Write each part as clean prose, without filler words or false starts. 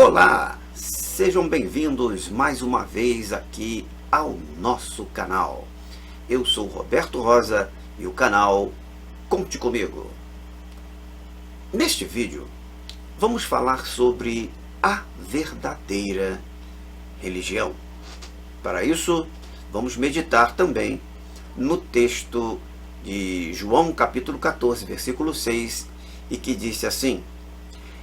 Olá, sejam bem-vindos mais uma vez aqui ao nosso canal. Eu sou Roberto Rosa e o canal Conte Comigo. Neste vídeo, vamos falar sobre a verdadeira religião. Para isso, vamos meditar também no texto de João capítulo 14, versículo 6, e que disse assim: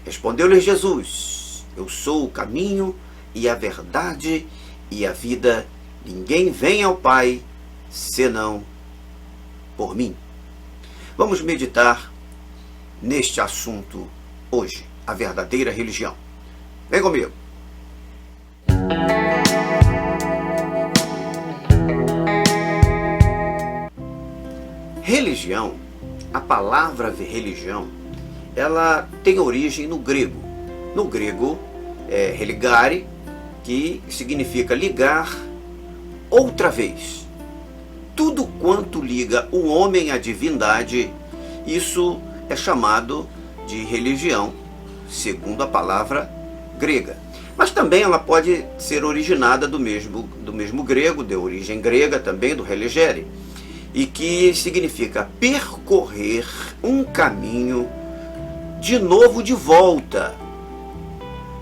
Respondeu-lhe Jesus: Eu sou o caminho e a verdade e a vida. Ninguém vem ao Pai senão por mim. Vamos meditar neste assunto hoje, a verdadeira religião. Vem comigo. Religião, a palavra religião, ela tem origem no grego. No grego é religare, que significa ligar outra vez. Tudo quanto liga o homem à divindade, isso é chamado de religião, segundo a palavra grega. Mas também ela pode ser originada do mesmo grego, de origem grega também, do religere, e que significa percorrer um caminho de novo de volta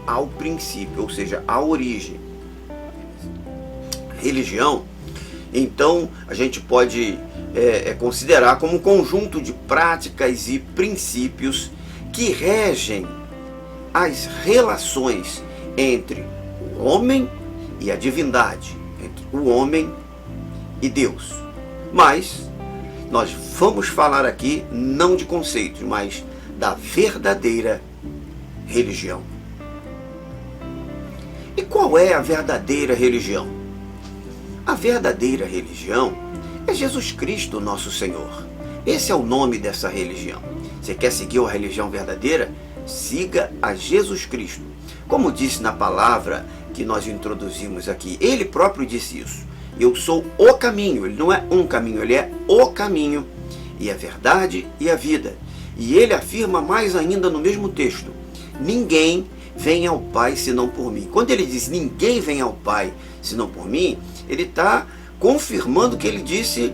ao princípio, ou seja, à origem. Religião, então, a gente pode considerar como um conjunto de práticas e princípios que regem as relações entre o homem e a divindade, entre o homem e Deus. Mas nós vamos falar aqui não de conceitos, mas da verdadeira religião. E qual é a verdadeira religião? A verdadeira religião é Jesus Cristo, nosso Senhor. Esse é o nome dessa religião. Você quer seguir a religião verdadeira? Siga a Jesus Cristo. Como disse na palavra que nós introduzimos aqui, ele próprio disse isso. Eu sou o caminho. Ele não é um caminho, ele é o caminho e a verdade e a vida. E ele afirma mais ainda no mesmo texto: ninguém vem ao Pai senão por mim. Quando ele diz ninguém vem ao Pai senão por mim, ele está confirmando o que ele disse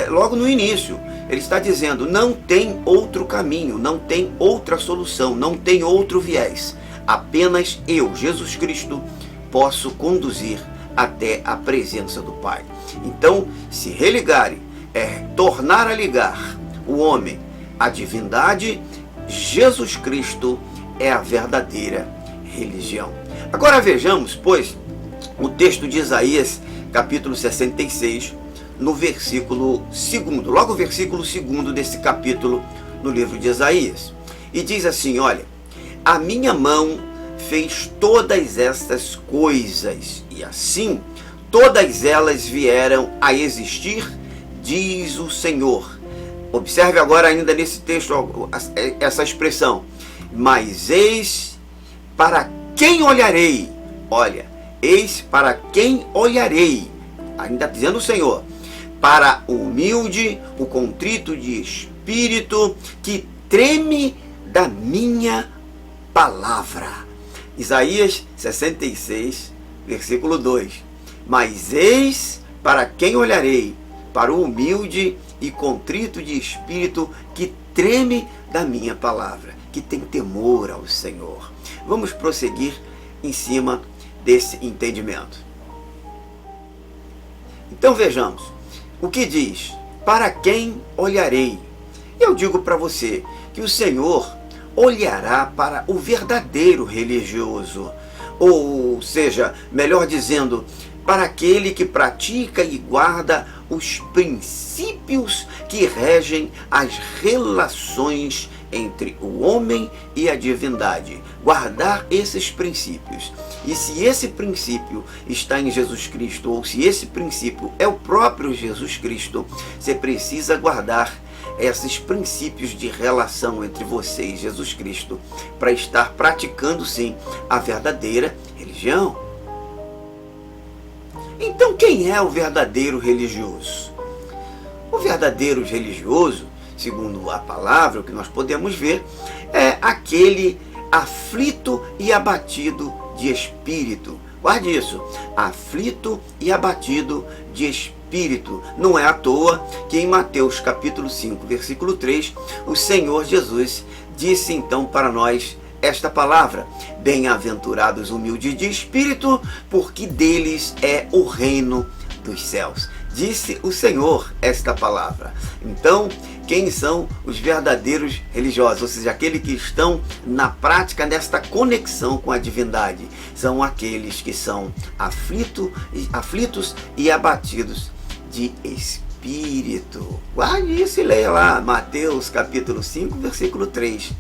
logo no início. Ele está dizendo: não tem outro caminho, não tem outra solução, não tem outro viés. Apenas eu, Jesus Cristo, posso conduzir até a presença do Pai. Então, se religare é tornar a ligar o homem à divindade. Jesus Cristo é a verdadeira religião. Agora vejamos, pois, o texto de Isaías, capítulo 66, no versículo 2, logo o versículo 2 desse capítulo no livro de Isaías. E diz assim: olha, a minha mão fez todas estas coisas, e assim todas elas vieram a existir, diz o Senhor. Observe agora ainda nesse texto essa expressão: mas eis para quem olharei. Olha, eis para quem olharei, ainda dizendo o Senhor, para o humilde, o contrito de espírito, que treme da minha palavra. Isaías 66, versículo 2. Mas eis para quem olharei, para o humilde e contrito de espírito, que treme da minha palavra, que tem temor ao Senhor. Vamos prosseguir em cima desse entendimento. Então vejamos o que diz: para quem olharei. Eu digo para você que o Senhor olhará para o verdadeiro religioso, ou seja, melhor dizendo, para aquele que pratica e guarda os princípios que regem as relações entre o homem e a divindade. Guardar esses princípios. E se esse princípio está em Jesus Cristo, ou se esse princípio é o próprio Jesus Cristo, você precisa guardar esses princípios de relação entre você e Jesus Cristo, para estar praticando sim a verdadeira religião. Então, quem é o verdadeiro religioso? O verdadeiro religioso, segundo a palavra, o que nós podemos ver, é aquele aflito e abatido de espírito. Guarde isso, aflito e abatido de espírito. Não é à toa que em Mateus capítulo 5, versículo 3, o Senhor Jesus disse então para nós esta palavra: bem-aventurados humildes de espírito, porque deles é o reino dos céus. Disse o Senhor esta palavra. Então, quem são os verdadeiros religiosos? Ou seja, aqueles que estão na prática desta conexão com a divindade. São aqueles que são aflitos e abatidos de espírito. Guarde isso e leia lá, Mateus capítulo 5, versículo 3.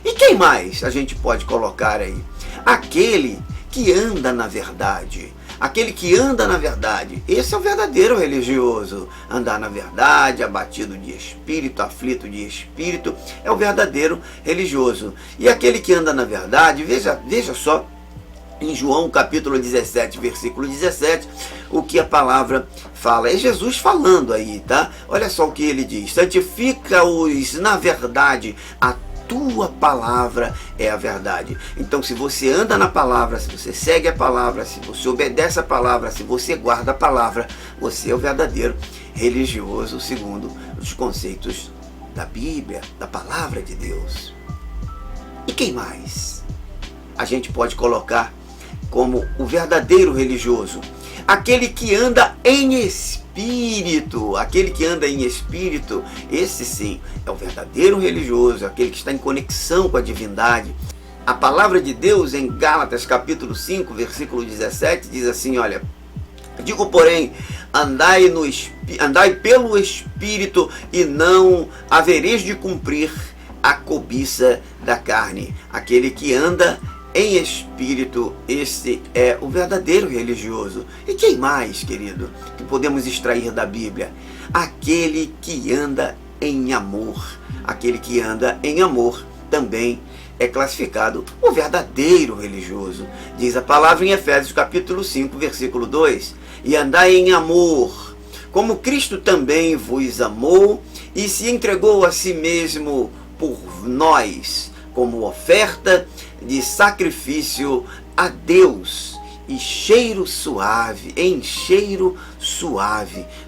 E quem mais a gente pode colocar aí? Aquele que anda na verdade. Aquele que anda na verdade, esse é o verdadeiro religioso. Andar na verdade, abatido de espírito, aflito de espírito, é o verdadeiro religioso. E aquele que anda na verdade, veja só, em João capítulo 17, versículo 17, o que a palavra fala. É Jesus falando aí, tá? Olha só o que ele diz: santifica-os na verdade, a tua palavra é a verdade. Então, se você anda na palavra, se você segue a palavra, se você obedece a palavra, se você guarda a palavra, você é o verdadeiro religioso segundo os conceitos da Bíblia, da palavra de Deus. E quem mais a gente pode colocar como o verdadeiro religioso? Aquele que anda em espírito. Aquele que anda em espírito, esse sim é o verdadeiro religioso, aquele que está em conexão com a divindade. A palavra de Deus em Gálatas capítulo 5, versículo 17 diz assim: olha, digo porém, andai pelo espírito e não havereis de cumprir a cobiça da carne. Aquele que anda em espírito, esse é o verdadeiro religioso. E quem mais, querido, que podemos extrair da Bíblia? Aquele que anda em amor. Aquele que anda em amor também é classificado o verdadeiro religioso. Diz a palavra em Efésios capítulo 5, versículo 2: e andai em amor, como Cristo também vos amou e se entregou a si mesmo por nós, como oferta de sacrifício a Deus, em cheiro suave.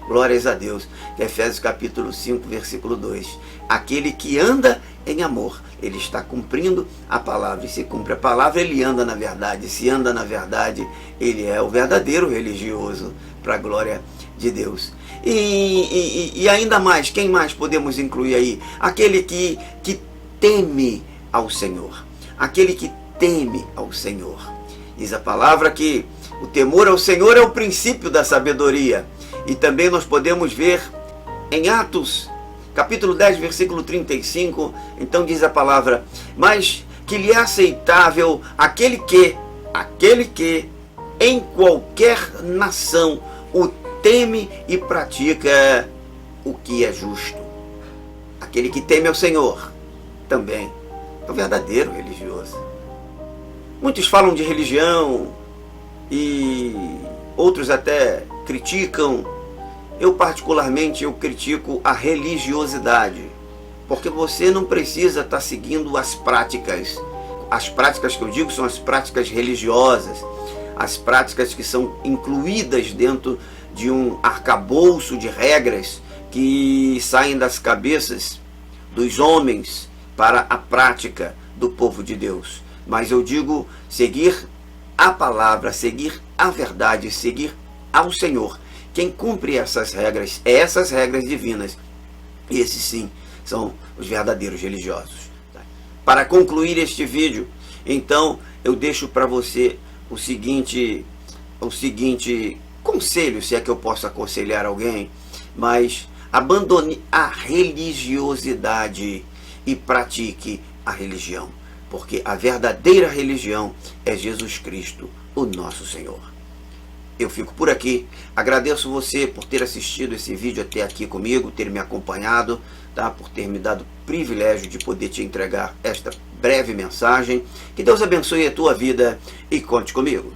Glórias a Deus. Efésios capítulo 5, versículo 2. Aquele que anda em amor, ele está cumprindo a palavra. E se cumpre a palavra, ele anda na verdade. Se anda na verdade, ele é o verdadeiro religioso, para a glória de Deus. E ainda mais, quem mais podemos incluir aí? Aquele que teme ao Senhor. Aquele que teme ao Senhor. Diz a palavra que o temor ao Senhor é o princípio da sabedoria. E também nós podemos ver em Atos, capítulo 10, versículo 35, então diz a palavra: mas que lhe é aceitável aquele que em qualquer nação o teme e pratica o que é justo. Aquele que teme ao Senhor também é o verdadeiro religioso. Muitos falam de religião e outros até criticam. Eu particularmente critico a religiosidade, porque você não precisa estar seguindo as práticas. As práticas que eu digo são as práticas religiosas, as práticas que são incluídas dentro de um arcabouço de regras que saem das cabeças dos homens para a prática do povo de Deus. Mas eu digo seguir a palavra, seguir a verdade, seguir ao Senhor. Quem cumpre essas regras divinas, esses sim são os verdadeiros religiosos. Para concluir este vídeo, então eu deixo para você o seguinte conselho, se é que eu posso aconselhar alguém, mas abandone a religiosidade e pratique a religião, porque a verdadeira religião é Jesus Cristo, o nosso Senhor. Eu fico por aqui, agradeço você por ter assistido esse vídeo até aqui comigo, ter me acompanhado, tá? Por ter me dado o privilégio de poder te entregar esta breve mensagem. Que Deus abençoe a tua vida e conte comigo.